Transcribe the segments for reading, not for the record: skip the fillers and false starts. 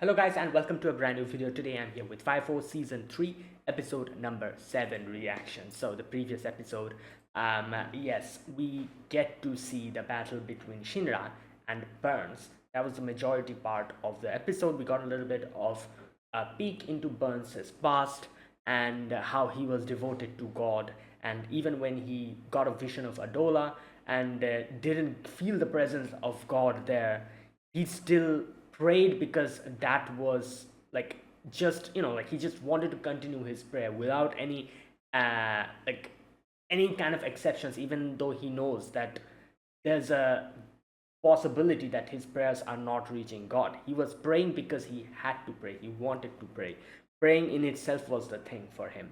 Hello guys and welcome to a brand new video. Today I'm here with FIFO Season 3 episode number 7 reaction. So the previous episode, yes, we get to see the battle between Shinra and Burns. That was the majority part of the episode. We got a little bit of a peek into Burns' past and how he was devoted to God, and even when he got a vision of Adola and didn't feel the presence of God there, he still prayed because that was like just like he just wanted to continue his prayer without any like any kind of exceptions, even though he knows that there's a possibility that his prayers are not reaching God. He was praying because he had to pray, he wanted to pray. Praying in itself was the thing for him.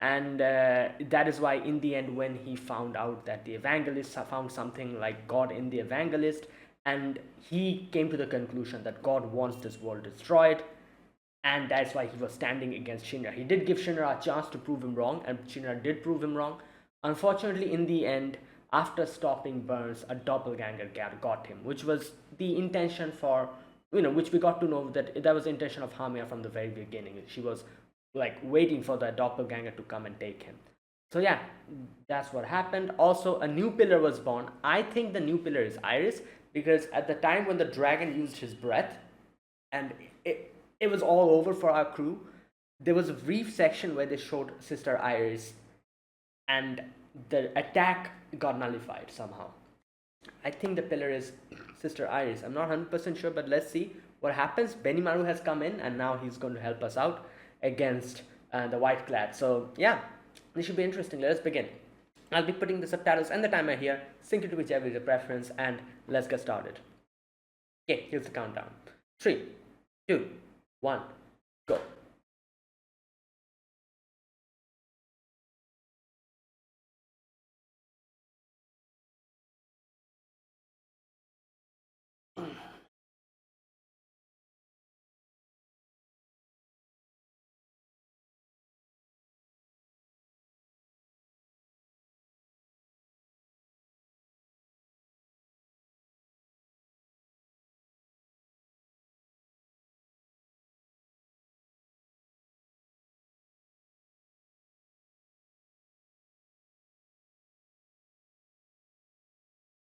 And that is why in the end, when he found out that the evangelist found something like God in the evangelist, and he came to the conclusion that God wants this world destroyed, and that's why he was standing against Shinra. He did give Shinra a chance to prove him wrong, and Shinra did prove him wrong. Unfortunately, in the end, after stopping Burns, a doppelganger got him, which was the intention for, which we got to know that was the intention of Hamia from the very beginning. She was like waiting for the doppelganger to come and take him. So yeah, that's what happened. Also, a new pillar was born. I think the new pillar is Iris, because at the time when the dragon used his breath and it was all over for our crew, there was a brief section where they showed Sister Iris and the attack got nullified somehow. I think the pillar is Sister Iris. I'm not 100% sure, but let's see what happens. Benimaru has come in and now he's going to help us out against the White Clad. So yeah, this should be interesting. Let us begin. I'll be putting the subtitles and the timer here. Sync it to whichever is your preference, and let's get started. Okay, here's the countdown. 3, 2, 1, go.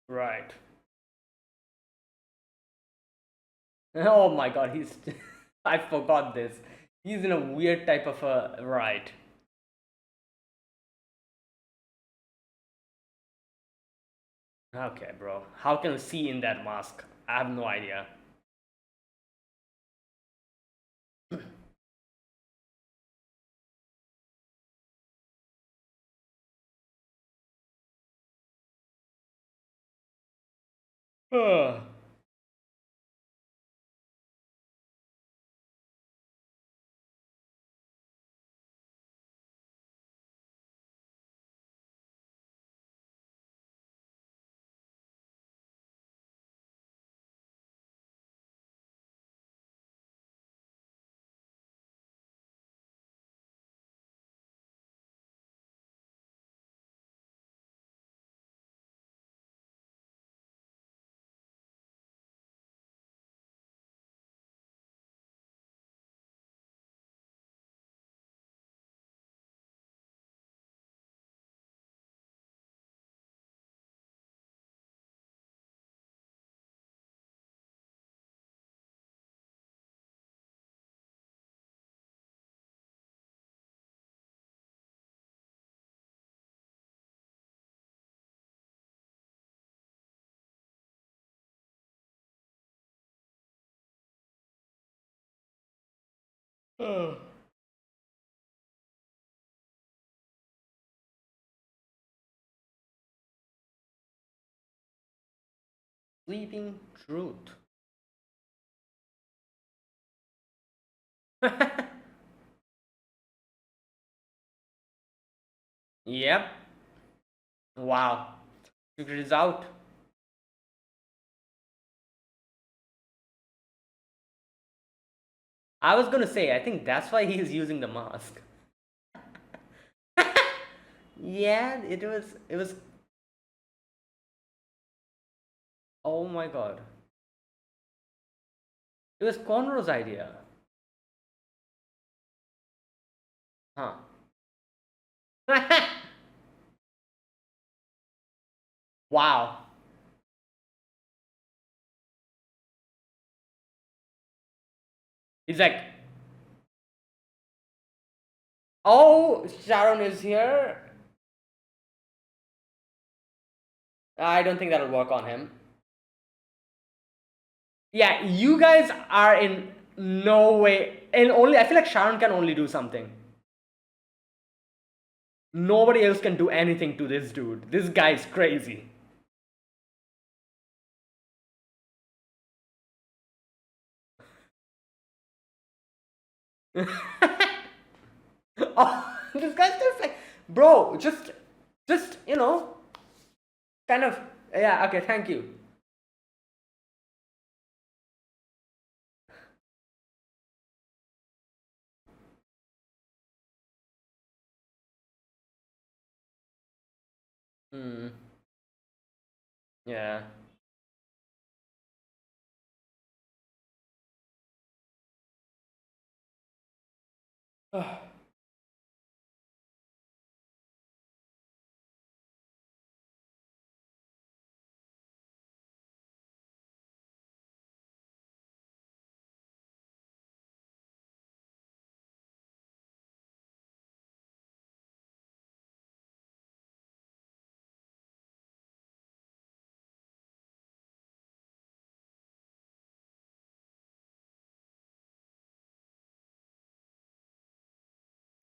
Right. Oh my god, he's. I forgot this. He's in a weird type of a. Right. Okay, bro. How can I see in that mask? I have no idea. Sleeping truth. Yep. Wow. Secret is out. I was gonna say, I think that's why he's using the mask. Yeah, it was. Oh my god. It was Conroe's idea. Huh. Wow. He's like, oh, Sharon is here. I don't think that'll work on him. Yeah, you guys are in no way. And only, I feel like Sharon can only do something. Nobody else can do anything to this dude. This guy's crazy. Oh, this guy's just like, bro, just, kind of, yeah, okay, thank you. Hmm, yeah.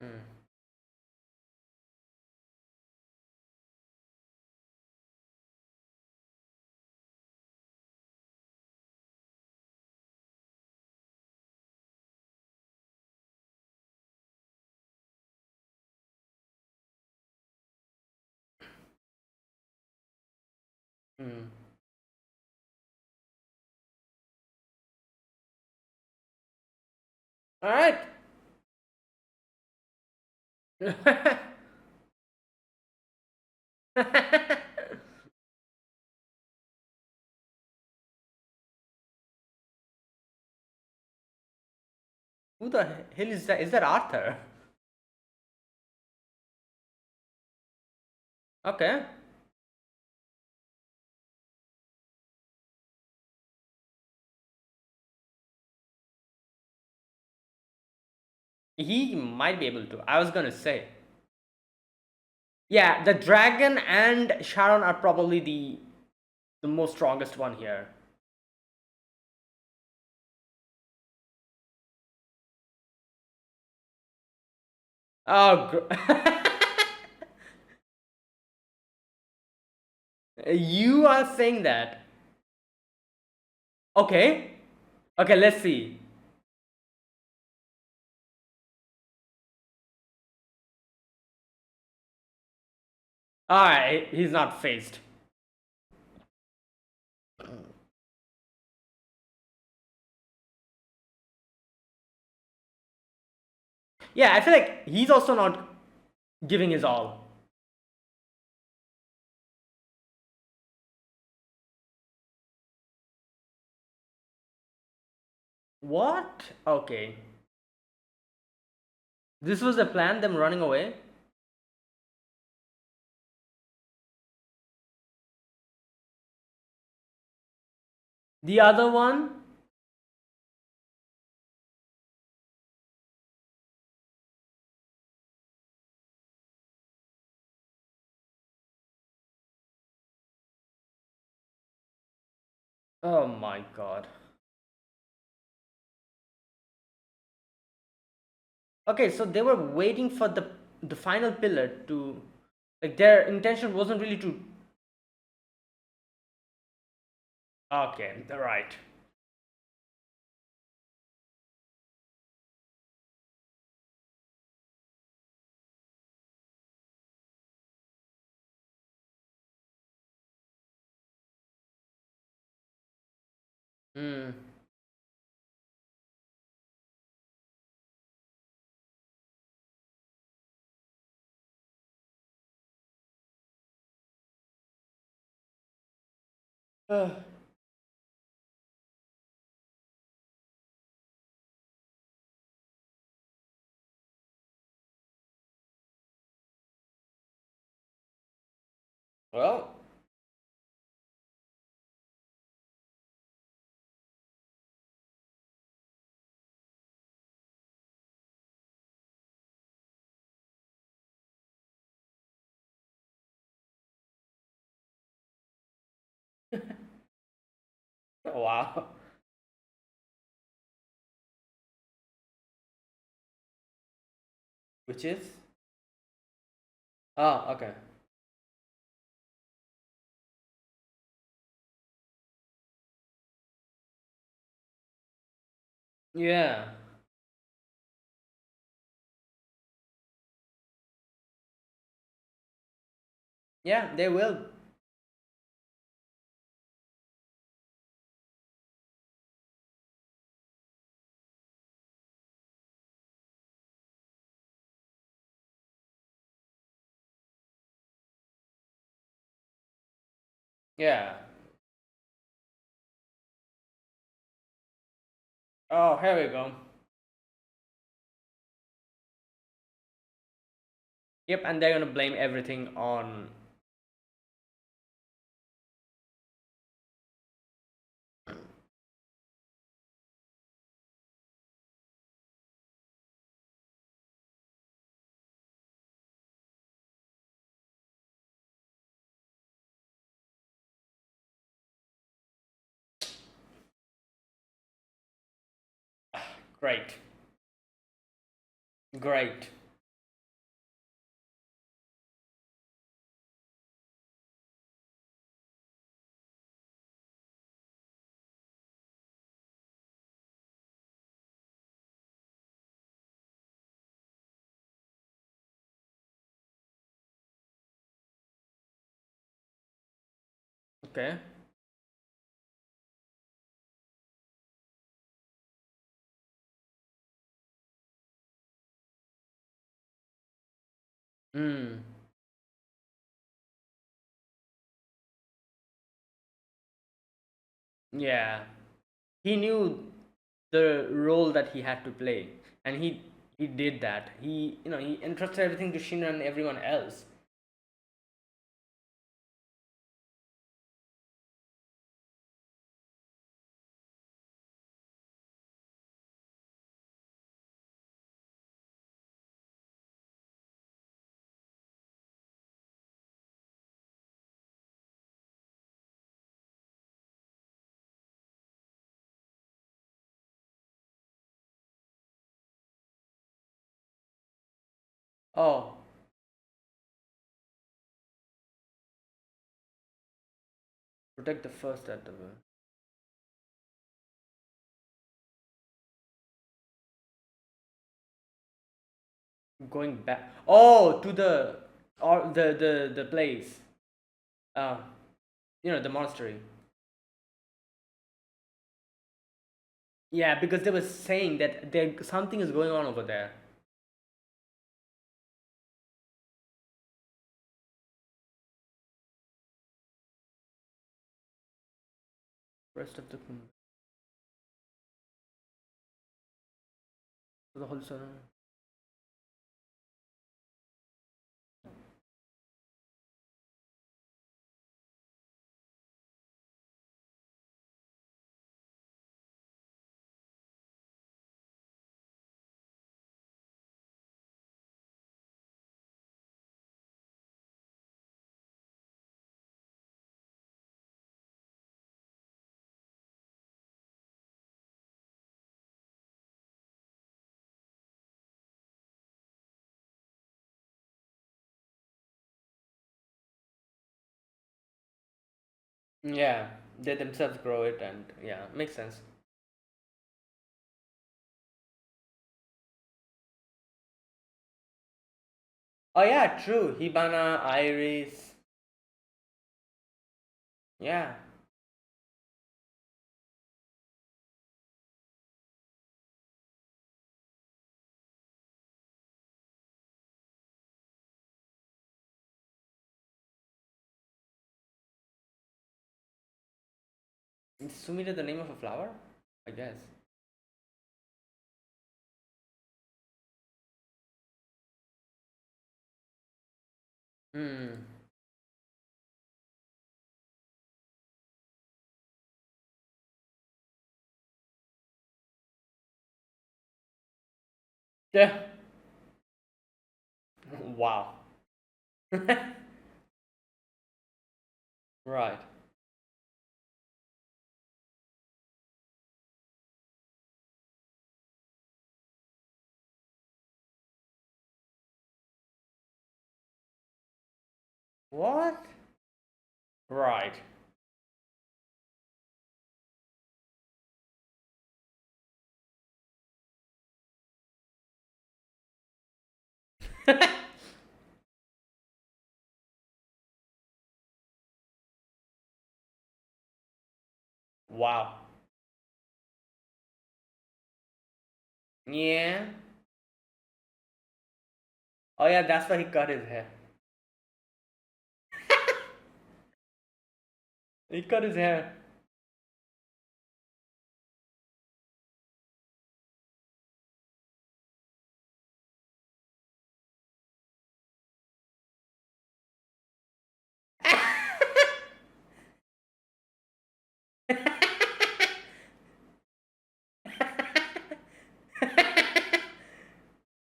Hmm. Hmm. All right. Who the hell is that? Is that Arthur? Okay. He might be able to. I was gonna say. Yeah, the dragon and Sharon are probably the most strongest one here. Oh, you are saying that. Okay. Okay, let's see. Alright, he's not phased. Yeah, I feel like he's also not giving his all. What? Okay. This was the plan, them running away? The other one? Oh my god. Okay, so they were waiting for the final pillar to, like, their intention wasn't really to. Okay, right. Hmm. Well, wow. Which is? Oh, okay. Yeah. Yeah, they will. Yeah. Oh, here we go. Yep, and they're gonna blame everything on. Great. Great. Okay. Hmm. Yeah. He knew the role that he had to play, and he did that. He entrusted everything to Shinra and everyone else. Oh, protect the first at the going back. Oh, to the or the place. Uh, the monastery. Yeah, because they were saying that there something is going on over there. Rest of the the whole son. Yeah, they themselves grow it, and yeah, makes sense. Oh yeah, true. Hibana, Iris. Yeah, is Sumida the name of a flower? I guess. Hmm. Yeah. Wow. Right. What? Right. Wow. Yeah. Oh yeah, that's why he cut his hair. He cut his hair.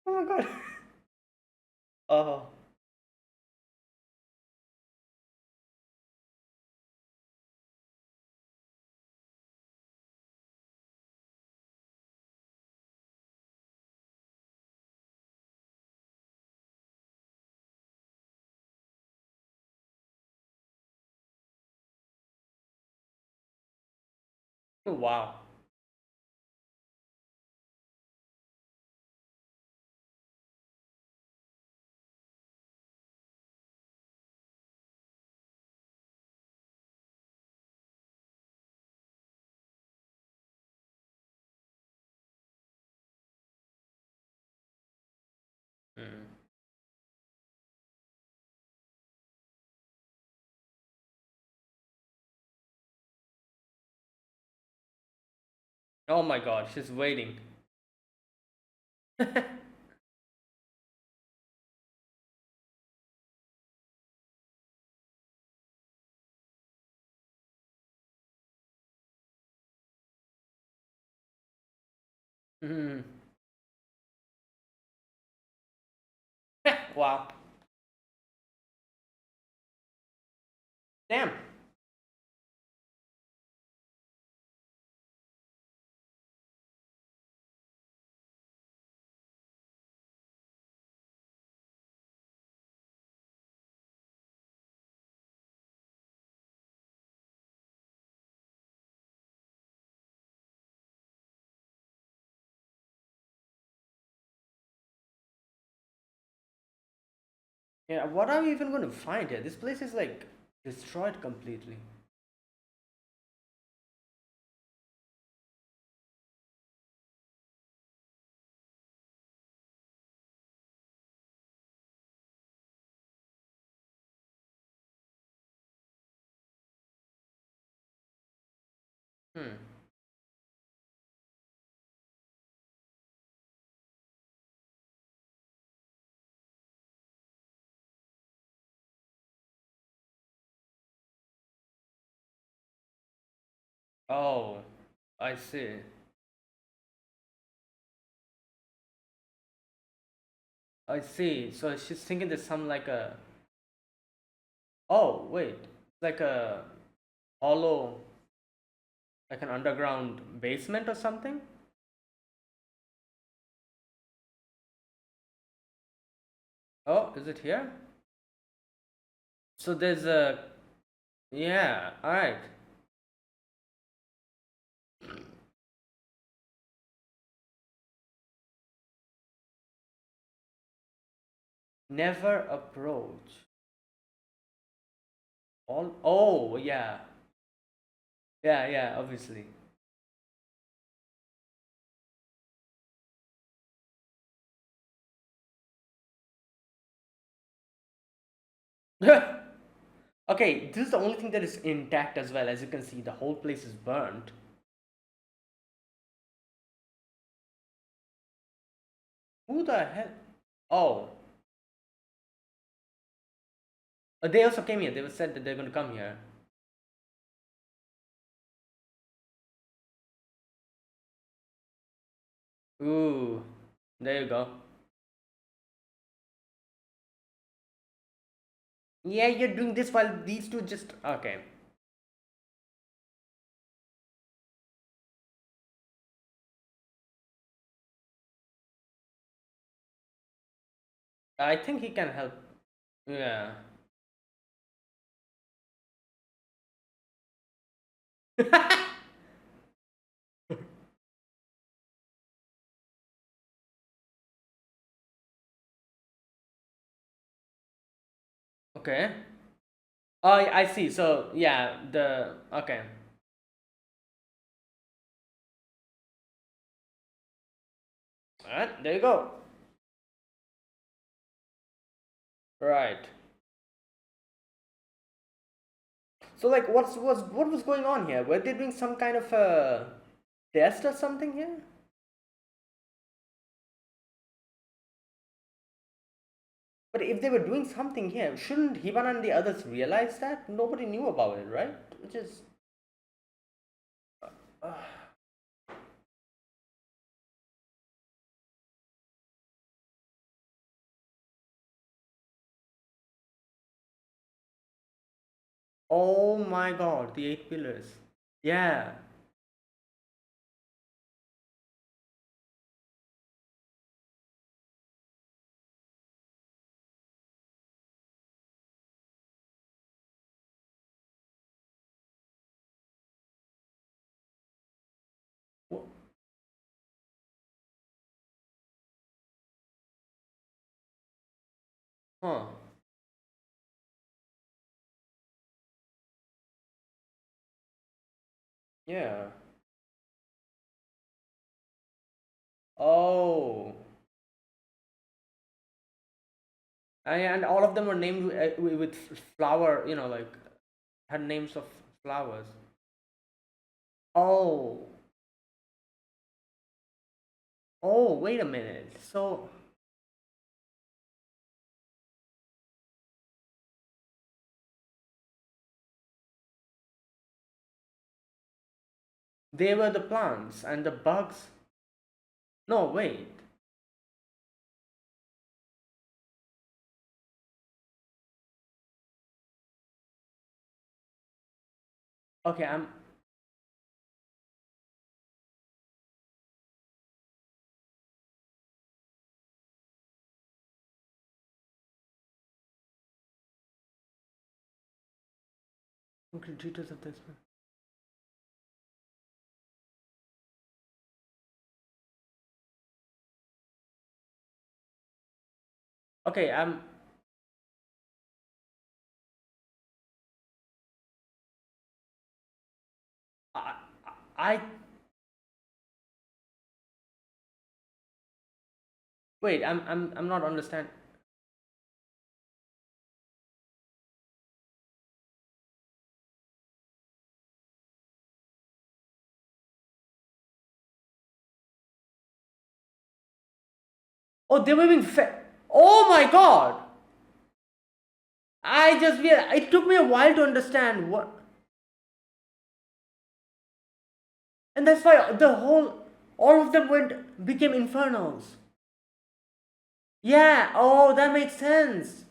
Oh my god. Oh. Wow. Mm. Oh my god, she's waiting. Mm. Wow. Damn. Yeah, what are we even going to find here? This place is like destroyed completely. Hmm. Oh, I see. I see. So she's thinking there's some like a. Oh, wait. Like a hollow, like an underground basement or something? Oh, is it here? So there's a. Yeah, alright. Never approach. All. Oh, yeah. Yeah, yeah, obviously. Okay, this is the only thing that is intact as well. As you can see, the whole place is burnt. Who the hell? Oh, they also came here. They were said that they're going to come here. Ooh. There you go. Yeah, you're doing this while these two just okay. I think he can help. Yeah. Okay. Oh, I see. So yeah, the okay. Alright, there you go. Right. So like, what was going on here? Were they doing some kind of a test or something here? But if they were doing something here, shouldn't Hibana and the others realize that? Nobody knew about it, right? Which is. Uh, oh my god, the eight pillars. Yeah. Wh- Huh. Yeah. Oh. And all of them were named with flower, like had names of flowers. Oh. Oh, wait a minute. So they were the plants and the bugs. No, wait. Okay, okay, details of this one. Okay, I, I wait. I'm not understand. Oh, they were being fed. Oh my god! I just it took me a while to understand what, and that's why all of them went became infernals. Yeah. Oh, that makes sense.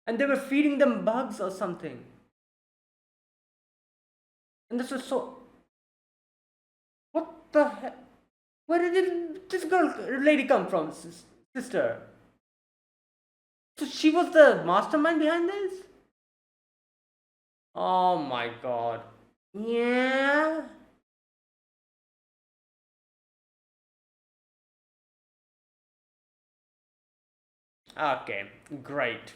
And they were feeding them bugs or something. And this was so. What the heck? Where did this lady come from, sister? So she was the mastermind behind this? Oh my god. Yeah. Okay, great.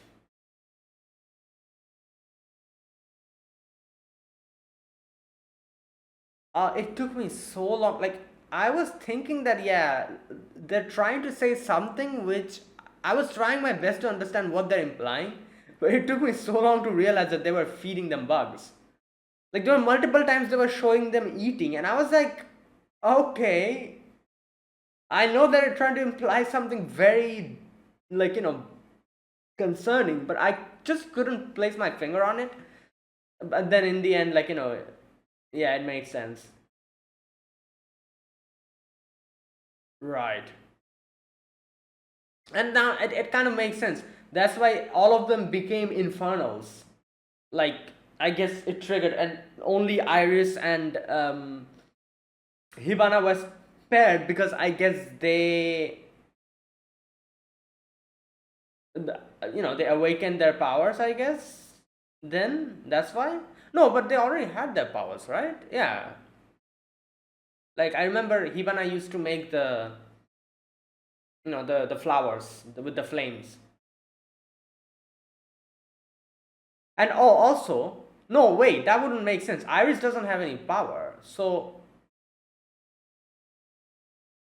It took me so long. Like, I was thinking that, yeah, they're trying to say something which I was trying my best to understand what they're implying, but it took me so long to realize that they were feeding them bugs. Like, there were multiple times they were showing them eating, and I was like, okay, I know they're trying to imply something very, like, concerning, but I just couldn't place my finger on it. But then in the end, like, Yeah, it makes sense. Right. And now it kind of makes sense. That's why all of them became infernals. Like, I guess it triggered, and only Iris and Hibana was spared because I guess they awakened their powers, I guess. Then that's why. No, but they already had their powers, right? Yeah. Like, I remember Hibana used to make the flowers with the flames. And oh, also, no, wait, that wouldn't make sense. Iris doesn't have any power, so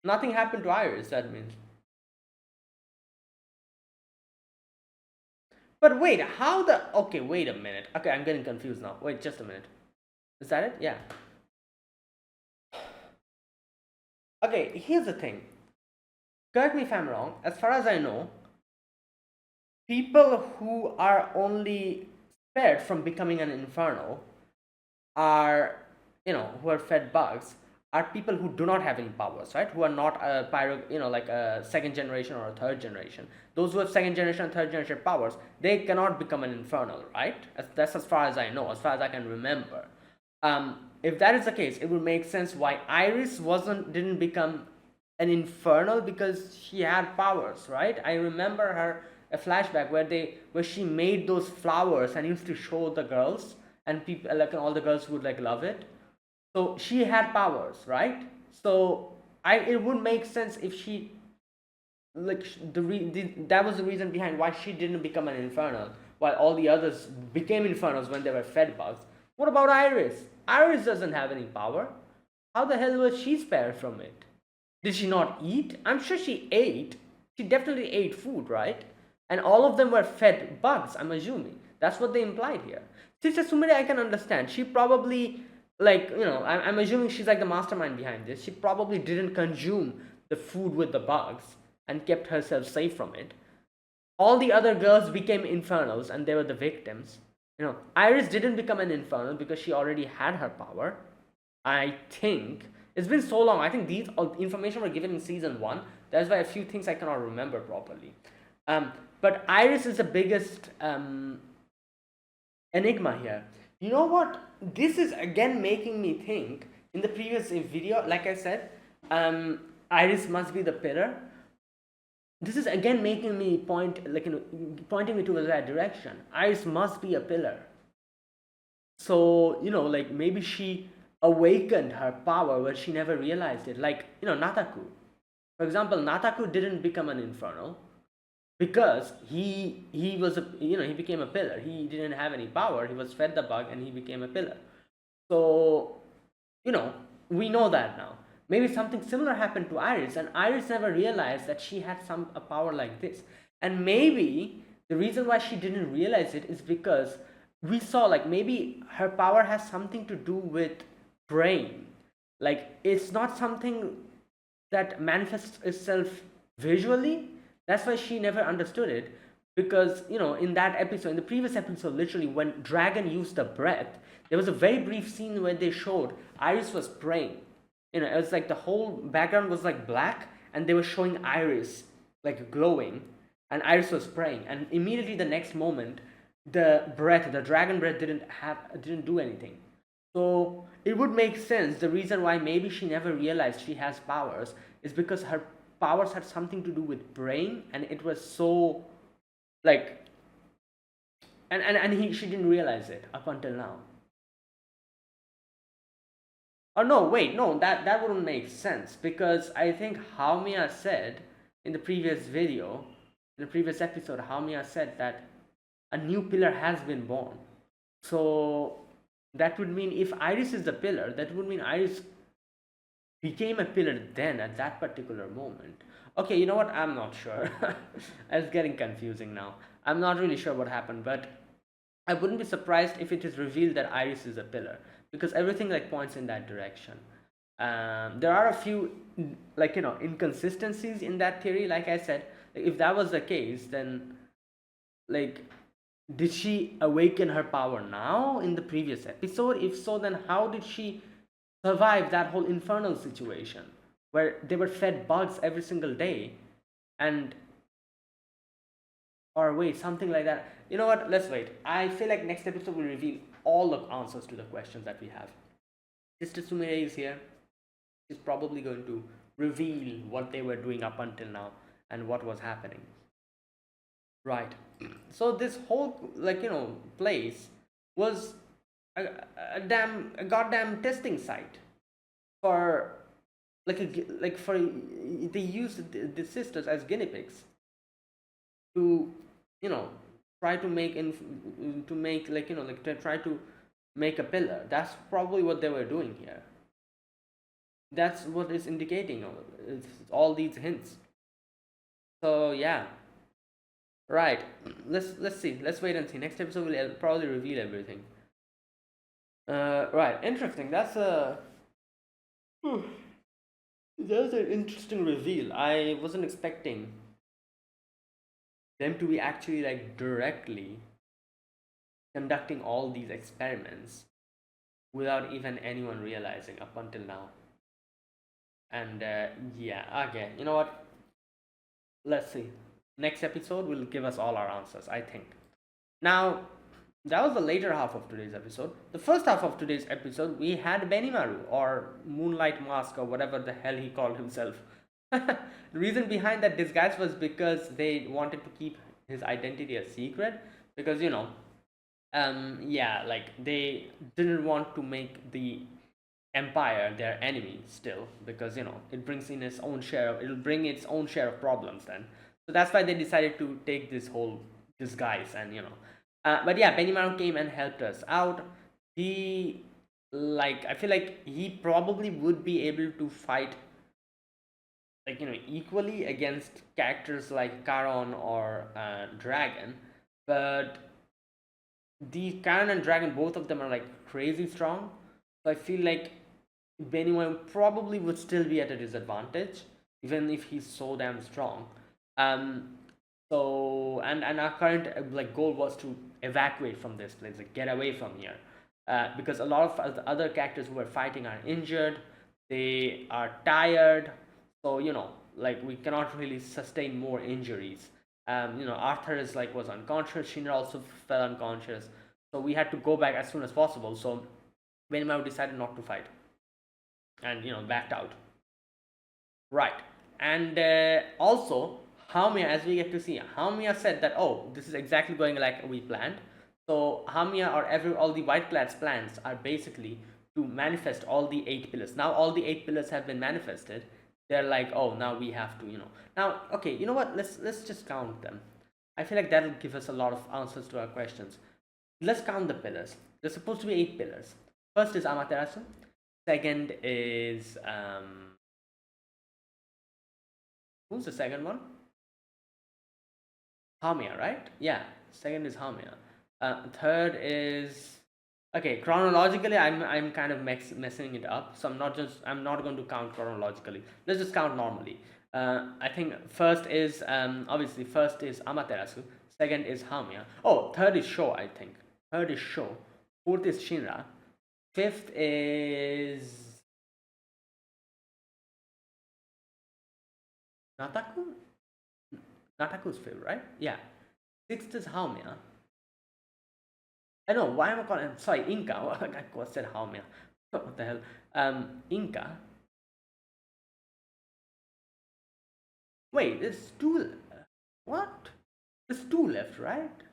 nothing happened to Iris. That means. But wait, how the? Okay, wait a minute. Okay, I'm getting confused now. Wait, just a minute. Is that it? Yeah. Okay, here's the thing. Correct me if I'm wrong. As far as I know, people who are only spared from becoming an infernal are, who are fed bugs, are people who do not have any powers, right? Who are not a like a second generation or a third generation. Those who have second generation and third generation powers, they cannot become an infernal, right? That's as far as I know, as far as I can remember. If that is the case, it would make sense why Iris didn't become an infernal, because she had powers, right? I remember her a flashback where she made those flowers and used to show the girls, and people, like, all the girls would like love it. So she had powers, right? So it would make sense if she, like, that was the reason behind why she didn't become an infernal, while all the others became infernals when they were fed bugs. What about Iris? Iris doesn't have any power. How the hell was she spared from it? Did she not eat? I'm sure she ate. She definitely ate food, right? And all of them were fed bugs, I'm assuming. That's what they implied here. Sister Sumire, I can understand. She probably, like, I'm assuming she's like the mastermind behind this. She probably didn't consume the food with the bugs and kept herself safe from it. All the other girls became infernals and they were the victims. Iris didn't become an infernal because she already had her power. I think it's been so long. I think these all information were given in season one. That's why a few things I cannot remember properly. But Iris is the biggest enigma here. You know what? This is again making me think. In the previous video, like I said, Iris must be the pillar. This is again making me pointing me towards that direction. Iris must be a pillar. So, like, maybe she awakened her power but she never realized it. Like, Nataku. For example, Nataku didn't become an infernal because he was he became a pillar. He didn't have any power. He was fed the bug and he became a pillar. So, we know that now. Maybe something similar happened to Iris, and Iris never realized that she had a power like this. And maybe the reason why she didn't realize it is because we saw, like, maybe her power has something to do with brain. Like, it's not something that manifests itself visually. That's why she never understood it. Because, in that episode, in the previous episode, literally, when Dragon used the breath, there was a very brief scene where they showed Iris was praying. It was like the whole background was like black, and they were showing Iris like glowing, and Iris was praying. And immediately the next moment, the dragon breath, didn't do anything. So it would make sense. The reason why maybe she never realized she has powers is because her powers had something to do with brain, and it was so, like, she didn't realize it up until now. Oh no, wait, no, that wouldn't make sense, because I think Haomiya said in the previous video, in the previous episode, Haomiya said that a new pillar has been born. So that would mean if Iris is the pillar, that would mean Iris became a pillar then at that particular moment. Okay, you know what? I'm not sure. It's getting confusing now. I'm not really sure what happened, but I wouldn't be surprised if it is revealed that Iris is a pillar, because everything like points in that direction. There are a few, like, inconsistencies in that theory. Like I said, if that was the case, then, like, Did she awaken her power now in the previous episode? If so, then how did she survive that whole infernal situation where they were fed bugs every single day? And or wait, something like that. You know what? Let's wait. I feel like next episode will reveal all the answers to the questions that we have. Sister Sumire is here. She's probably going to reveal what they were doing up until now and what was happening. Right. So this whole place was a goddamn testing site for for they used the sisters as guinea pigs to you know try to make to make to try to make a pillar. That's probably what they were doing here. That's what is indicating all these hints. So yeah, right. Let's see. Let's wait and see. Next episode will probably reveal everything. Right. Interesting. That's an interesting reveal. I wasn't expecting them to be actually like directly conducting all these experiments without even anyone realizing up until now. And yeah, okay. You know what? Let's see. Next episode will give us all our answers, I think. Now, that was the later half of today's episode. The first half of today's episode, we had Benimaru, or Moonlight Mask, or whatever the hell he called himself. The reason behind that disguise was because they wanted to keep his identity a secret. Because, yeah, like they didn't want to make the empire their enemy still, because it'll bring its own share of problems then. So that's why they decided to take this whole disguise. And but yeah, Benimaru came and helped us out. He I feel like he probably would be able to fight equally against characters like Charon or Dragon. But the Charon and Dragon, both of them are like crazy strong. So I feel like Benimaru probably would still be at a disadvantage, even if he's so damn strong. Um, so and our current goal was to evacuate from this place, like get away from here, because a lot of the other characters who were fighting are injured, they are tired, so we cannot really sustain more injuries. Arthur was unconscious, Shinra also fell unconscious, so we had to go back as soon as possible. So Benimaru decided not to fight and backed out. Right. And also, Hamiya, as we get to see, Hamiya said that, oh, this is exactly going like we planned. So Hamiya or all the White Clad's plans are basically to manifest all the 8 pillars. Now all the 8 pillars have been manifested. They're like, oh, now we have to, Now, okay, you know what? Let's just count them. I feel like that'll give us a lot of answers to our questions. Let's count the pillars. There's supposed to be 8 pillars. First is Amaterasu. Second is who's the second one? Hamiya, right? Yeah, second is Hamiya. Third is okay. Chronologically, I'm kind of messing it up, so I'm not going to count chronologically. Let's just count normally. I think first is obviously first is Amaterasu. Second is Hamiya. Oh, third is Sho. I think third is Sho. Fourth is Shinra. Fifth is Nataku. Nataku's fifth, right? Yeah. Sixth is Hamiya. I know why am I calling? Sorry, Inca. I said Hamiya. What the hell? Inca. Wait, there's two. What? There's two left, right?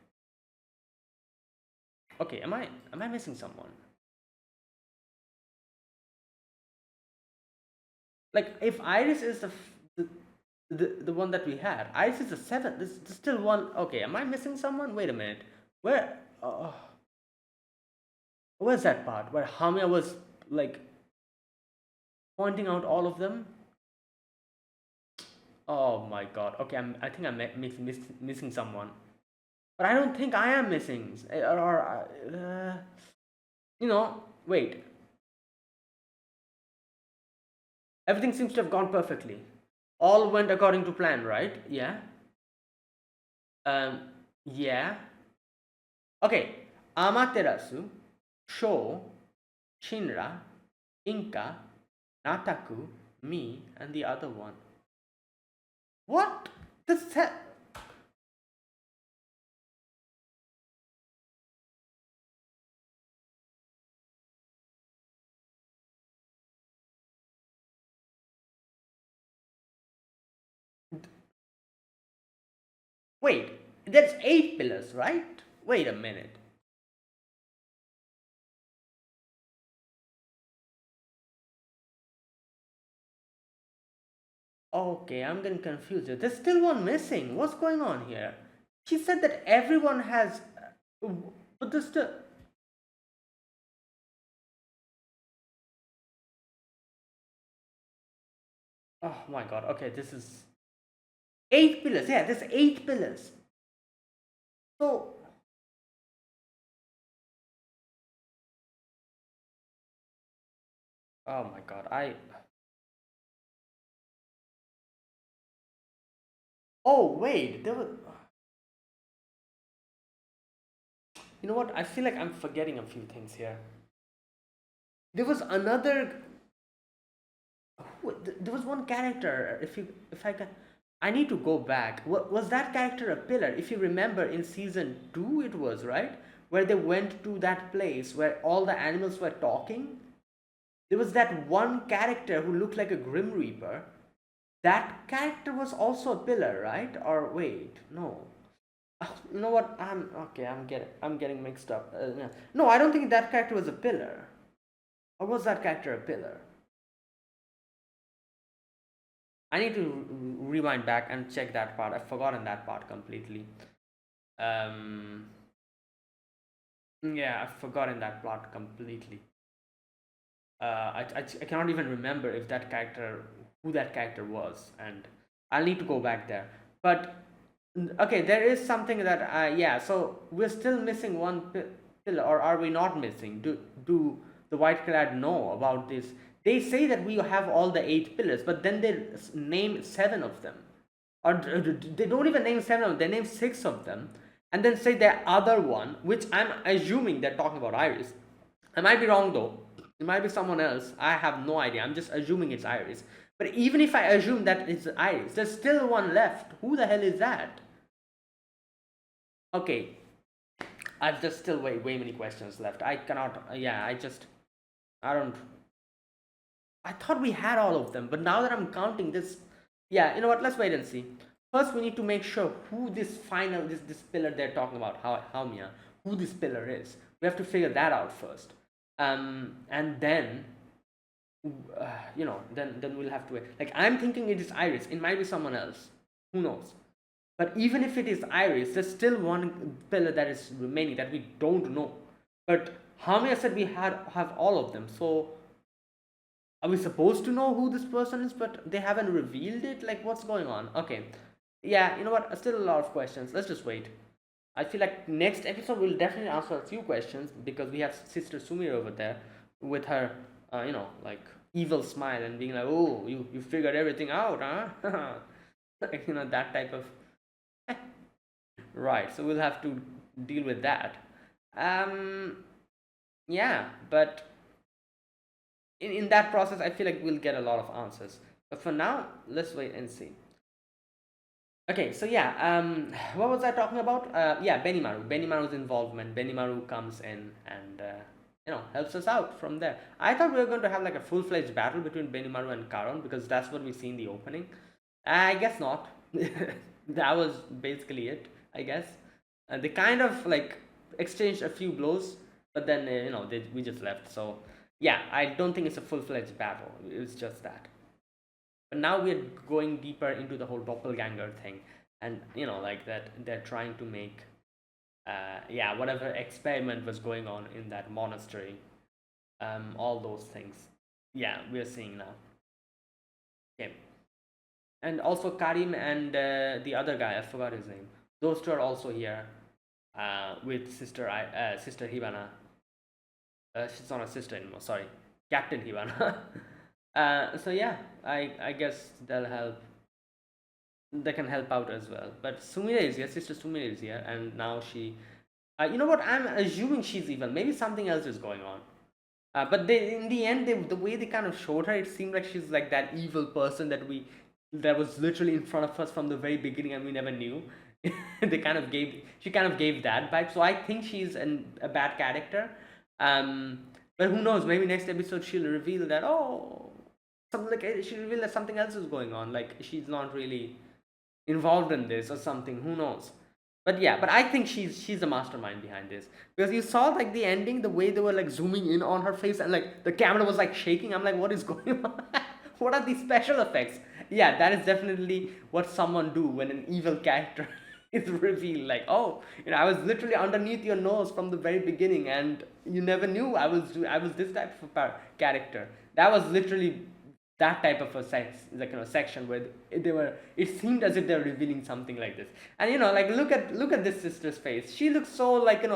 Okay, am I missing someone? Like, if Iris is the one that we had, Iris is the seventh. There's still one. Okay, am I missing someone? Wait a minute. Where? Where's that part where Hamiya was like pointing out all of them? Oh my god. Okay, I think I'm missing someone, but I don't think I am missing. Wait. Everything seems to have gone perfectly. All went according to plan, right? Yeah. Yeah. Okay, Amaterasu, Sho, Shinra, Inka, Nataku, me, and the other one. What? This wait, there's 8 pillars, right? Wait a minute. Okay, I'm getting confused here. There's still one missing. What's going on here? She said that everyone has. But there's still. Oh my god. Okay, this is 8 pillars. Yeah, there's 8 pillars. So. Oh my god. Oh wait, there was. You know what? I feel like I'm forgetting a few things here. There was another. There was one character. If I can, I need to go back. Was that character a pillar? If you remember, in season two, it was right where they went to that place where all the animals were talking. There was that one character who looked like a Grim Reaper. That character was also a pillar, right? Or wait, no. You know what? I'm okay. I'm getting mixed up. Yeah. No, I don't think that character was a pillar. Or was that character a pillar? I need to rewind back and check that part. I've forgotten that part completely. Um, yeah, I've forgotten that plot completely. I cannot even remember if that character, who that character was, and I'll need to go back there. But okay, there is something that yeah. So we're still missing one pillar, or are we not missing? Do the White Clad know about this? They say that we have all the 8 pillars, but then they name 7 of them, or they don't even name 7 of them. They name 6 of them, and then say the other one, which I'm assuming they're talking about Iris. I might be wrong though. It might be someone else. I have no idea. I'm just assuming it's Iris. But even if I assume that it's Iris, there's still one left. Who the hell is that? Okay, I've just still way many questions left. I cannot. Yeah, I don't. I thought we had all of them, but now that I'm counting this, yeah, you know what? Let's wait and see. First, we need to make sure who this pillar they're talking about, how Mia, who this pillar is. We have to figure that out first. And then then we'll have to wait. Like I'm thinking it is Iris. It might be someone else. Who knows? But even if it is Iris, there's still one pillar that is remaining that we don't know. But Hamia said we have all of them. So are we supposed to know who this person is? But they haven't revealed it. Like what's going on? Okay, yeah. You know what? Still a lot of questions. Let's just wait. I feel like next episode we'll definitely answer a few questions because we have Sister Sumir over there with her, like evil smile and being like, "Oh, you figured everything out, huh?" Like, that type of. Right. So we'll have to deal with that. Um, yeah, but in that process, I feel like we'll get a lot of answers. But for now, let's wait and see. Okay, so yeah, what was I talking about? Yeah, Benimaru. Benimaru's involvement. Benimaru comes in and helps us out from there. I thought we were going to have like a full-fledged battle between Benimaru and Karon because that's what we see in the opening. I guess not. That was basically it. I guess they kind of like exchanged a few blows, but then we just left. So yeah, I don't think it's a full-fledged battle. It's just that. But now we're going deeper into the whole doppelganger thing, and like that they're trying to make, yeah, whatever experiment was going on in that monastery, all those things. Yeah, we're seeing now. Okay, and also Karim and the other guy, I forgot his name. Those two are also here, with Sister Hibana. She's not a sister anymore. Sorry, Captain Hibana. So yeah, I guess they'll help. They can help out as well. But Sumire is here. Sister Sumire is here, and now she You know what? I'm assuming she's evil. Maybe something else is going on. But in the end, the way they kind of showed her, it seemed like she's like that evil person that was literally in front of us from the very beginning, and we never knew. She kind of gave that vibe. So I think she's a bad character. Um, but who knows? Maybe next episode she'll reveal that, oh, something like she'll reveal that something else is going on. Like she's not really involved in this or something. Who knows? But yeah, but I think she's the mastermind behind this, because you saw like the ending, the way they were like zooming in on her face and like the camera was like shaking. I'm like, what is going on? What are these special effects? Yeah, that is definitely what someone do when an evil character is revealed. Like, oh, I was literally underneath your nose from the very beginning, and you never knew I was this type of character. That was literally that type of a section where it seemed as if they're revealing something like this. And like, look at this sister's face. She looks so, like,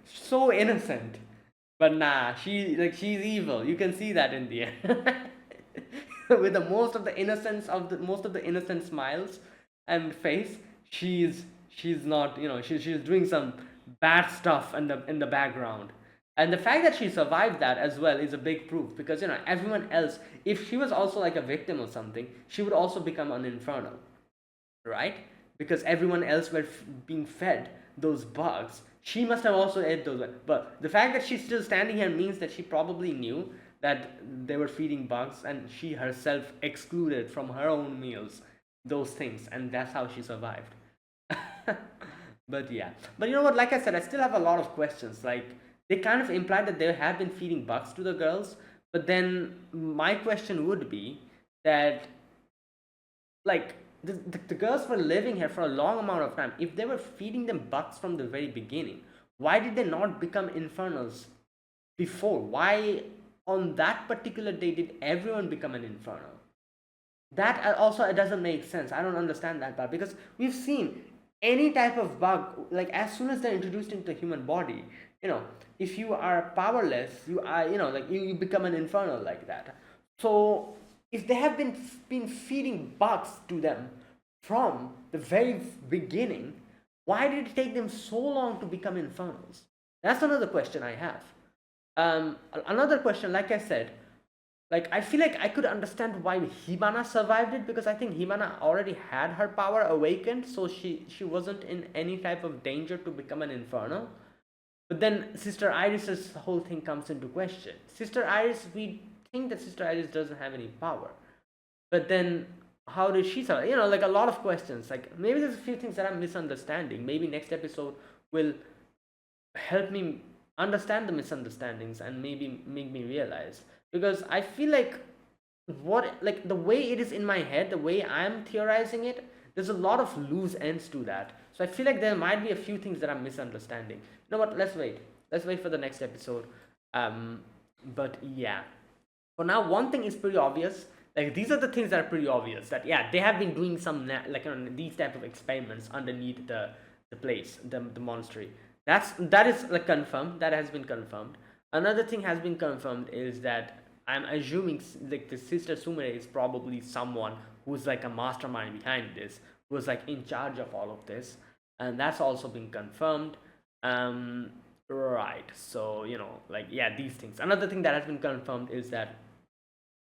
so innocent, but nah, she's evil. You can see that in the end. With the most of the innocent smiles and face, she's not, she's doing some bad stuff in the background. And the fact that she survived that as well is a big proof, because everyone else, if she was also like a victim or something, she would also become an infernal, right? Because everyone else were being fed those bugs. She must have also ate those. But the fact that she's still standing here means that she probably knew that they were feeding bugs, and she herself excluded from her own meals those things, and that's how she survived. But yeah, but you know what, like I said, I still have a lot of questions. Like, they kind of implied that they have been feeding bugs to the girls, but then my question would be that, like, the girls were living here for a long amount of time. If they were feeding them bugs from the very beginning, why did they not become infernals before? Why on that particular day did everyone become an infernal? That also, it doesn't make sense. I don't understand that part, because we've seen any type of bug, like, as soon as they're introduced into the human body, if you are powerless, you are, like, you become an infernal like that. So if they have been feeding bugs to them from the very beginning, why did it take them so long to become infernals? That's another question I have. Another question, like I said, like, I feel like I could understand why Hibana survived it, because I think Hibana already had her power awakened, so she wasn't in any type of danger to become an infernal. But then Sister Iris's whole thing comes into question. Sister Iris, we think that Sister Iris doesn't have any power, but then how did she survive? Like, a lot of questions. Like, maybe there's a few things that I'm misunderstanding. Maybe next episode will help me understand the misunderstandings and maybe make me realize, because I feel like, the way it is in my head, the way I'm theorizing it, there's a lot of loose ends to that. So I feel like there might be a few things that I'm misunderstanding. You know what, let's wait for the next episode. But yeah, for now, one thing is pretty obvious. Like, these are the things that are pretty obvious, that yeah, they have been doing some these type of experiments underneath the place, the monastery. That is, like, confirmed. That has been confirmed. Another thing has been confirmed is that I'm assuming, like, the Sister Sumire is probably someone who's like a mastermind behind this, who's like in charge of all of this, and that's also been confirmed. Right. So, like, yeah, these things. Another thing that has been confirmed is that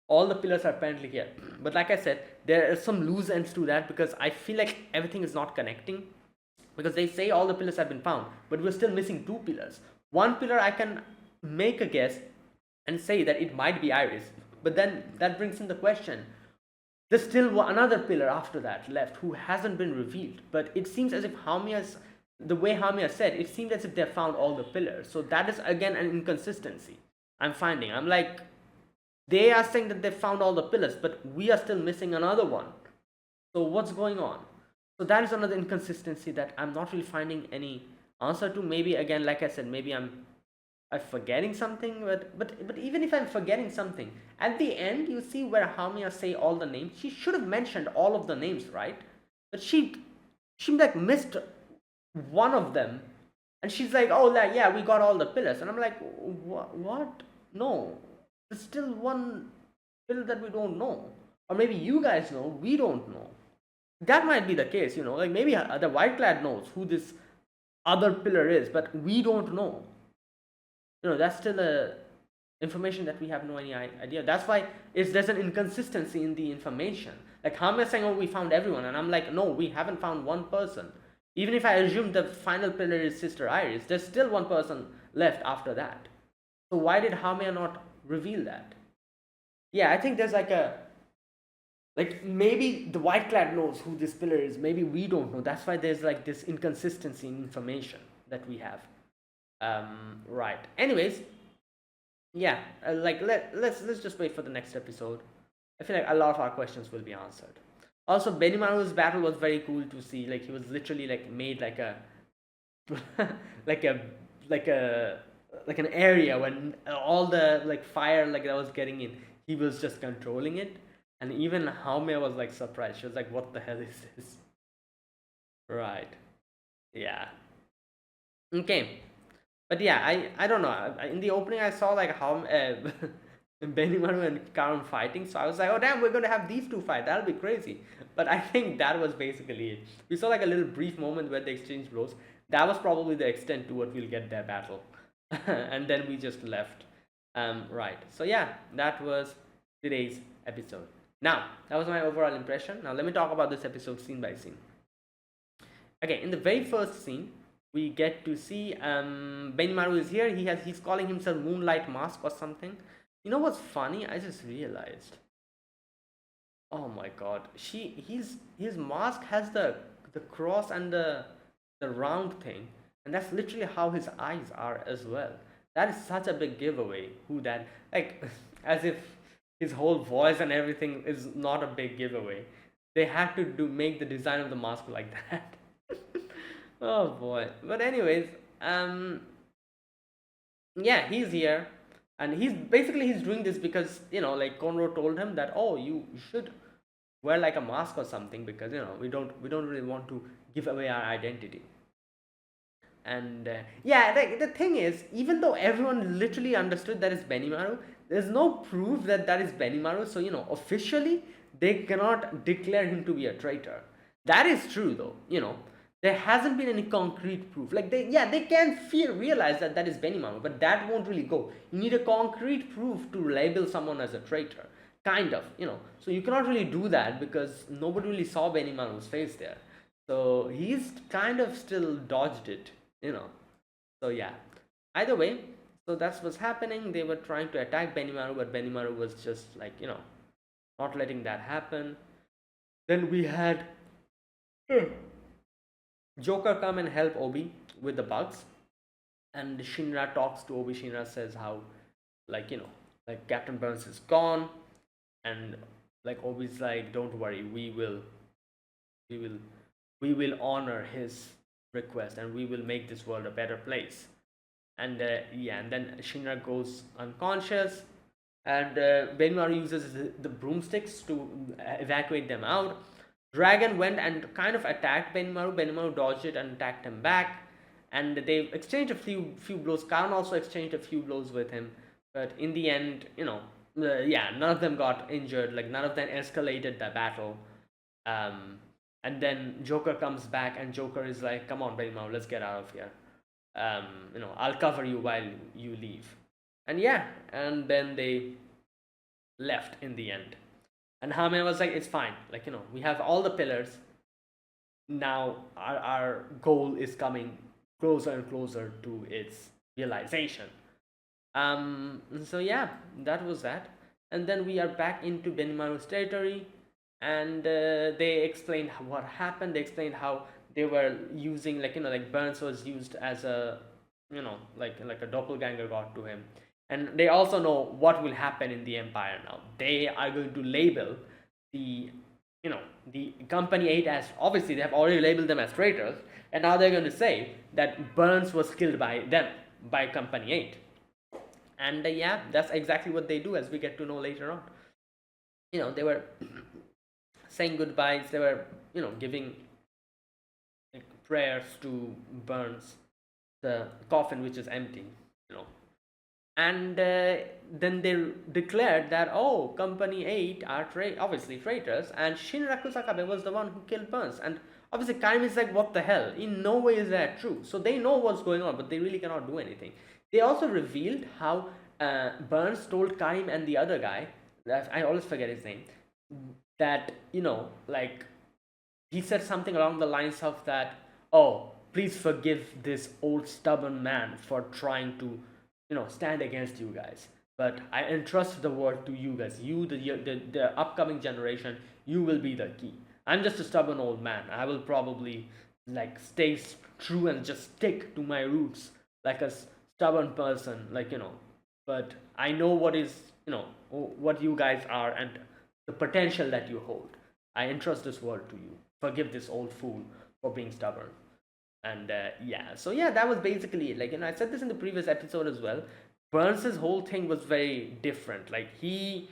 all the pillars are apparently here. But like I said, there are some loose ends to that, because I feel like everything is not connecting. Because they say all the pillars have been found, but we're still missing two pillars. One pillar, I can make a guess and say that it might be Iris, but then that brings in the question, there's still another pillar after that left who hasn't been revealed. But it seems as if the way Hamiya said, it seemed as if they found all the pillars. So that is again an inconsistency I'm finding. I'm like, they are saying that they found all the pillars, but we are still missing another one. So what's going on? So that is another inconsistency that I'm not really finding any answer to. Maybe, again, like I said, maybe I'm forgetting something, but even if I'm forgetting something, at the end you see where Hamiya say all the names. She should have mentioned all of the names, right? But she like missed one of them, and she's like, oh, like, yeah, we got all the pillars, and I'm like, what? No, there's still one pillar that we don't know, or maybe you guys know, we don't know. That might be the case, like, maybe the White Clad knows who this other pillar is, but we don't know. That's still a information that we have no any idea. That's why there's an inconsistency in the information. Like Hamia saying, "Oh, we found everyone," and I'm like, "No, we haven't found one person." Even if I assume the final pillar is Sister Iris, there's still one person left after that. So why did Hamia not reveal that? Yeah, I think there's like maybe the White Clad knows who this pillar is. Maybe we don't know. That's why there's like this inconsistency in information that we have. Right. Anyways, yeah. Like let's just wait for the next episode. I feel like a lot of our questions will be answered. Also, Benimaru's battle was very cool to see. Like he was literally like made like a like a like a like an area when all the like fire like that was getting in, he was just controlling it. And even Haume was like surprised. She was like, "What the hell is this?" Right. Yeah. Okay. But yeah, I don't know. In the opening, I saw like how Benimaru and Karan fighting, so I was like, "Oh damn, we're gonna have these two fight. That'll be crazy." But I think that was basically it. We saw like a little brief moment where they exchanged blows. That was probably the extent to what we'll get their battle, and then we just left. Right. So yeah, that was today's episode. Now that was my overall impression. Now let me talk about this episode scene by scene. Okay, in the very first scene, we get to see Benimaru is here. He's calling himself Moonlight Mask or something. You know what's funny? I just realized. Oh my god, his mask has the cross and the round thing, and that's literally how his eyes are as well. That is such a big giveaway. Who that like as if his whole voice and everything is not a big giveaway. They had to make the design of the mask like that. Oh boy. But anyways, yeah, he's here, and he's doing this because like Conroe told him that, oh, you should wear like a mask or something, because we don't really want to give away our identity. And yeah, the thing is, even though everyone literally understood that it's Benimaru, there's no proof that that is Benimaru. So officially they cannot declare him to be a traitor. That is true though. There hasn't been any concrete proof. Like they can realize that that is Benimaru, but that won't really go. You need a concrete proof to label someone as a traitor, kind of. So you cannot really do that because nobody really saw Benimaru's face there. So he's kind of still dodged it, you know. So yeah. Either way, so that's what's happening. They were trying to attack Benimaru, but Benimaru was just like, not letting that happen. Then we had Joker come and help Obi with the bugs. And Shinra talks to Obi. Shinra says how, like, like Captain Burns is gone. And like Obi's like, don't worry, we will, we will honor his request, and we will make this world a better place. And yeah, and then Shinra goes unconscious, and Benimaru uses the broomsticks to evacuate them out. Dragon went and kind of attacked Benimaru. Benimaru dodged it and attacked him back, and they exchanged a few blows. Karan also exchanged a few blows with him, but in the end, yeah, none of them got injured. Like none of them escalated the battle. And then Joker comes back, and Joker is like, "Come on, Benimaru, let's get out of here. I'll cover you while you leave." And yeah, and then they left in the end. And Hame was like, "It's fine. Like, we have all the pillars. Now our goal is coming closer and closer to its realization." So yeah, that was that. And then we are back into Benimaru's territory, and they explained what happened. They explained how they were using, like Burns was used as a, like a doppelganger got to him. And they also know what will happen in the Empire now. They are going to label the the Company 8 as, obviously they have already labeled them as traitors, and now they're going to say that Burns was killed by them, by Company 8. And yeah, that's exactly what they do, as we get to know later on. They were saying goodbyes. They were giving like prayers to Burns, the coffin which is empty. And then they declared that, oh, Company 8 are obviously traitors, and Shinraku Sakabe was the one who killed Burns. And Obviously, Karim is like, what the hell? In no way is that true. So they know what's going on, but they really cannot do anything. They also revealed how Burns told Karim and the other guy, that I always forget his name, that, like, he said something along the lines of that, oh, please forgive this old stubborn man for trying to, stand against you guys. But I entrust the world to you guys. You, the upcoming generation, you will be the key. I'm just a stubborn old man. I will probably like stay true and just stick to my roots like a stubborn person, but I know what is, what you guys are and the potential that you hold. I entrust this world to you. Forgive this old fool for being stubborn. And yeah, so yeah, that was basically it. I said this in the previous episode as well. Burns's whole thing was very different. Like he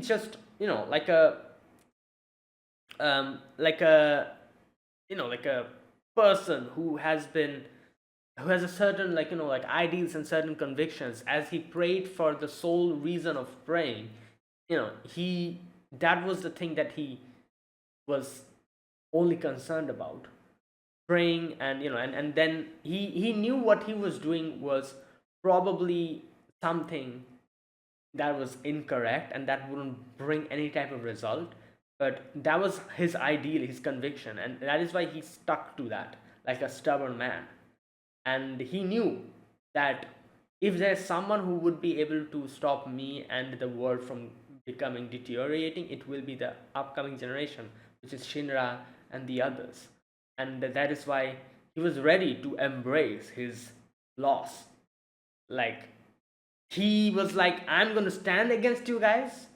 just, like a like a person who has a certain, like ideals and certain convictions. As he prayed for the sole reason of praying, he that was the thing that he was only concerned about, praying. And and then he knew what he was doing was probably something that was incorrect and that wouldn't bring any type of result, but that was his ideal, his conviction, and that is why he stuck to that like a stubborn man. And he knew that if there's someone who would be able to stop me and the world from becoming deteriorating, it will be the upcoming generation, which is Shinra and the others. And that is why he was ready to embrace his loss. Like, he was like, I'm going to stand against you guys,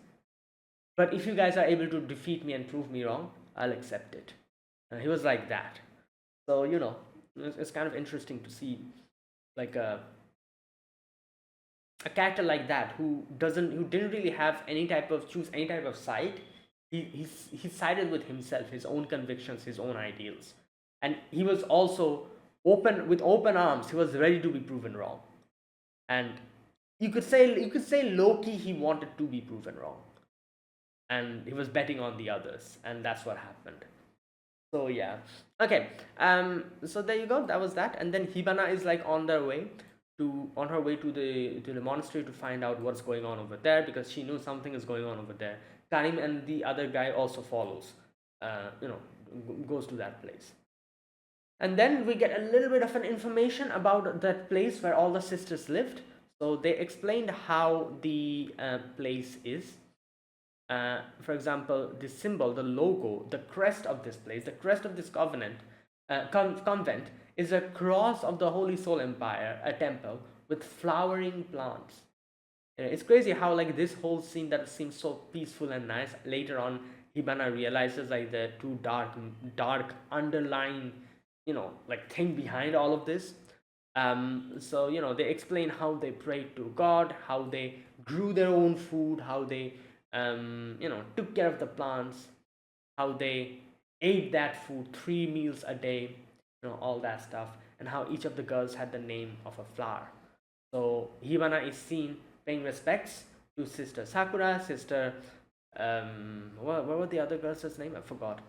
but if you guys are able to defeat me and prove me wrong, I'll accept it. He was like that. So, it's kind of interesting to see like a character like that who didn't really have any type of choose any type of side. He sided with himself, his own convictions, his own ideals, and he was also open with open arms. He was ready to be proven wrong, and you could say Loki, he wanted to be proven wrong, and he was betting on the others, and that's what happened. So yeah, okay. So there you go. That was that, and then Hibana is like on her way to the monastery to find out what's going on over there, because she knew something is going on over there. Karim and the other guy also follows. Goes to that place, and then we get a little bit of an information about that place where all the sisters lived. So they explained how the place is. For example, the symbol, the logo, the crest of this place, the crest of this convent is a cross of the Holy Soul Empire, a temple with flowering plants. It's crazy how like this whole scene that seems so peaceful and nice, later on Hibana realizes like the true dark underlying, like thing behind all of this. So they explain how they prayed to God, how they grew their own food, how they took care of the plants, how they ate that food 3 meals a day, all that stuff, and how each of the girls had the name of a flower. So Hibana is seen paying respects to Sister Sakura, Sister what were the other girls' name? I forgot.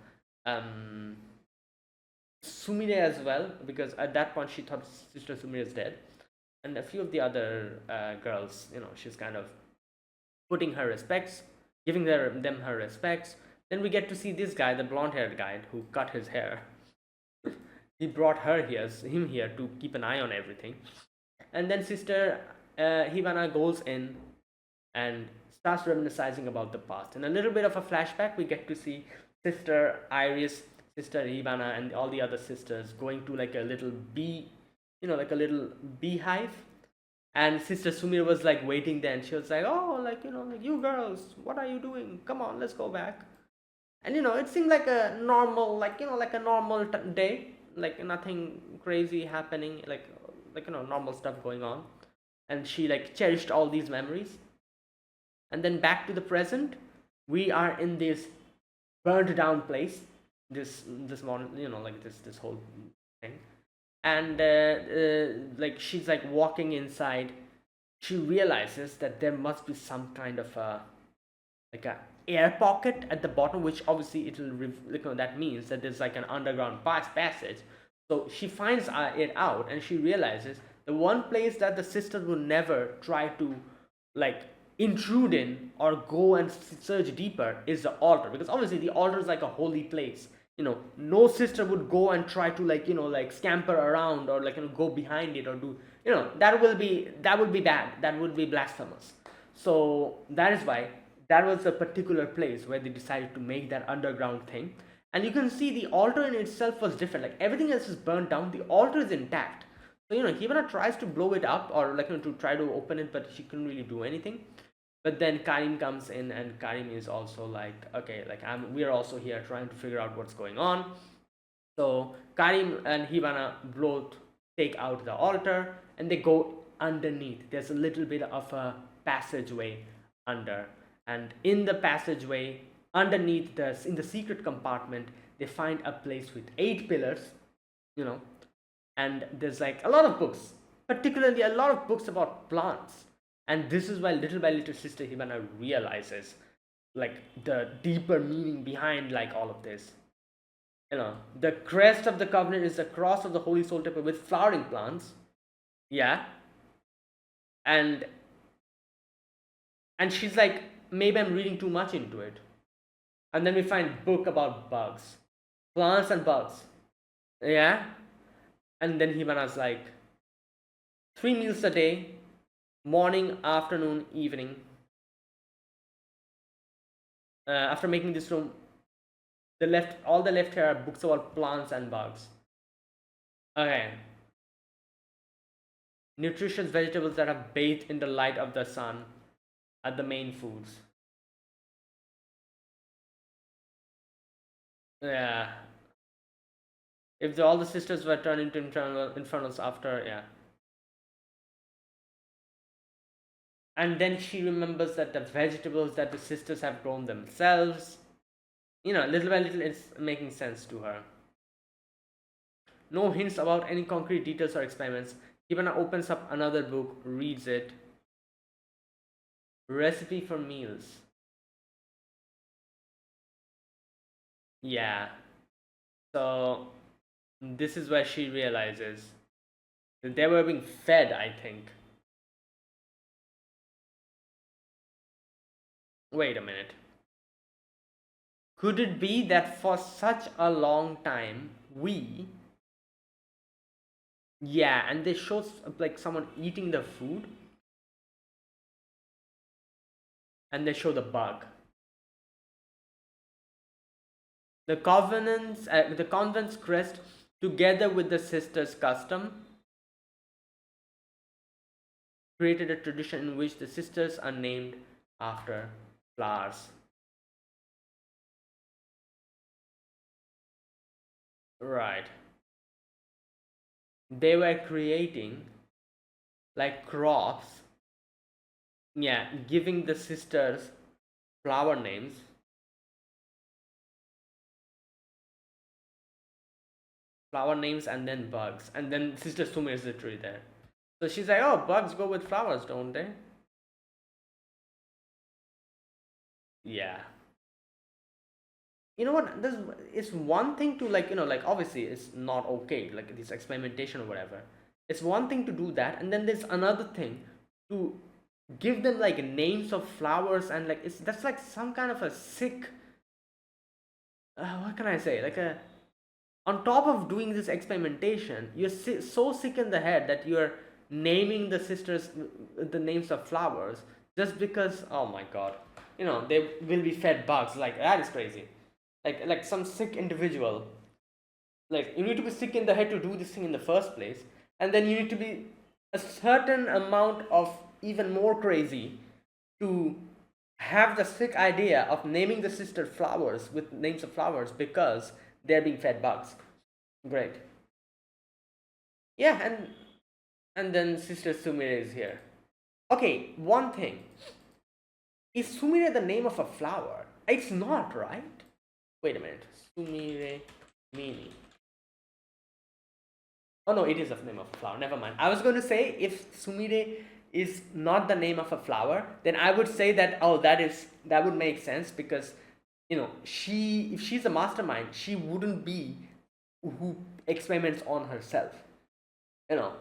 Sumire as well, because at that point she thought Sister Sumire is dead, and a few of the other girls. She's kind of putting her respects, giving them her respects. Then we get to see this guy, the blonde-haired guy who cut his hair. He brought him here to keep an eye on everything. And then Sister Hibana goes in and starts reminiscing about the past. In a little bit of a flashback, we get to see Sister Iris, Sister Hibana, and all the other sisters going to like a little like a little beehive. And Sister Sumir was like waiting there, and she was like, "Oh, like like you girls, what are you doing? Come on, let's go back." And it seemed like a normal, like a normal day, like nothing crazy happening, like normal stuff going on. And she like cherished all these memories. And then back to the present, we are in this burned down place, this morning, like this whole thing. And like she's like walking inside, she realizes that there must be some kind of a air pocket at the bottom, which obviously that means that there's like an underground passage. So she finds it out, and she realizes the one place that the sisters would never try to like intrude in or go and search deeper is the altar, because obviously the altar is like a holy place. No sister would go and try to like scamper around or like go behind it or do, that would be bad, that would be blasphemous. So that is why that was a particular place where they decided to make that underground thing. And you can see the altar in itself was different, like everything else is burnt down, the altar is intact. So Hibana tries to blow it up or like to try to open it, but she couldn't really do anything. But then Karim comes in, and Karim is also like, okay, like we're also here trying to figure out what's going on. So Karim and Hibana both take out the altar, and they go underneath. There's a little bit of a passageway under, and in the passageway underneath, in the secret compartment, they find a place with 8 pillars, you know, and there's like a lot of books, particularly a lot of books about plants. And this is why little by little Sister Hibana realizes like the deeper meaning behind like all of this. The crest of the covenant is the cross of the Holy Soul Temple with flowering plants. Yeah. And she's like, maybe I'm reading too much into it. And then we find book about bugs, plants and bugs. Yeah. And then Hibana's like, 3 meals a day, morning, afternoon, evening. After making this room, all the left here are books about plants and bugs. Okay. Nutritious vegetables that have bathed in the light of the sun are the main foods. Yeah. If all the sisters were turned into infernals after, yeah. And then she remembers that the vegetables that the sisters have grown themselves, little by little it's making sense to her. No hints about any concrete details or experiments. Hibana opens up another book, reads it. Recipe for meals. Yeah. So this is where she realizes that they were being fed, I think. Wait a minute. Could it be that for such a long time yeah, and they show like someone eating the food, and they show the bug. The convent's crest, together with the sisters' custom, created a tradition in which the sisters are named after flowers. Right. They were creating like crops, yeah, giving the sisters flower names. Flower names and then bugs. And then Sister Sumire is literally there. So she's like, oh, bugs go with flowers, don't they? Yeah. You know what? It's one thing to like obviously it's not okay, like this experimentation or whatever. It's one thing to do that, and then there's another thing to give them like names of flowers, and like that's like some kind of a sick. What can I say? Like a on top of doing this experimentation, you're so sick in the head that you're naming the sisters the names of flowers just because, oh my god, they will be fed bugs. Like that is crazy. Like some sick individual. Like you need to be sick in the head to do this thing in the first place, and then you need to be a certain amount of even more crazy to have the sick idea of naming the sister flowers with names of flowers because they're being fed bugs. Great. Yeah, and then Sister Sumire is here. Okay, one thing. Is Sumire the name of a flower? It's not, right? Wait a minute. Sumire Mini. Oh no, it is the name of a flower. Never mind. I was going to say if Sumire is not the name of a flower, then I would say that, oh, that would make sense, because if she's a mastermind, she wouldn't be who experiments on herself.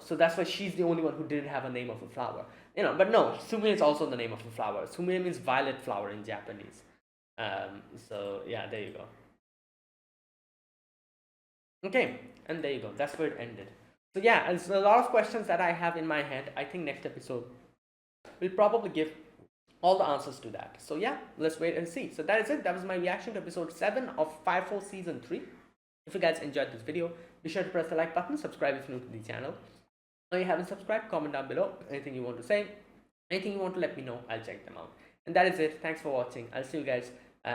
So that's why she's the only one who didn't have a name of a flower. But no, Sumire is also the name of a flower. Sumire means violet flower in Japanese. So yeah, there you go. Okay, and there you go. That's where it ended. So yeah, there's a lot of questions that I have in my head. I think next episode we'll probably give all the answers to that. So yeah, let's wait and see. So that is it. That was my reaction to episode 7 of Fire Force season 3. If you guys enjoyed this video, be sure to press the like button, subscribe if you're new to the channel. If you haven't subscribed, comment down below anything you want to say, anything you want to let me know. I'll check them out. And that is it. Thanks for watching. I'll see you guys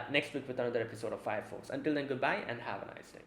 next week with another episode of Fire Force. Until then, goodbye and have a nice day.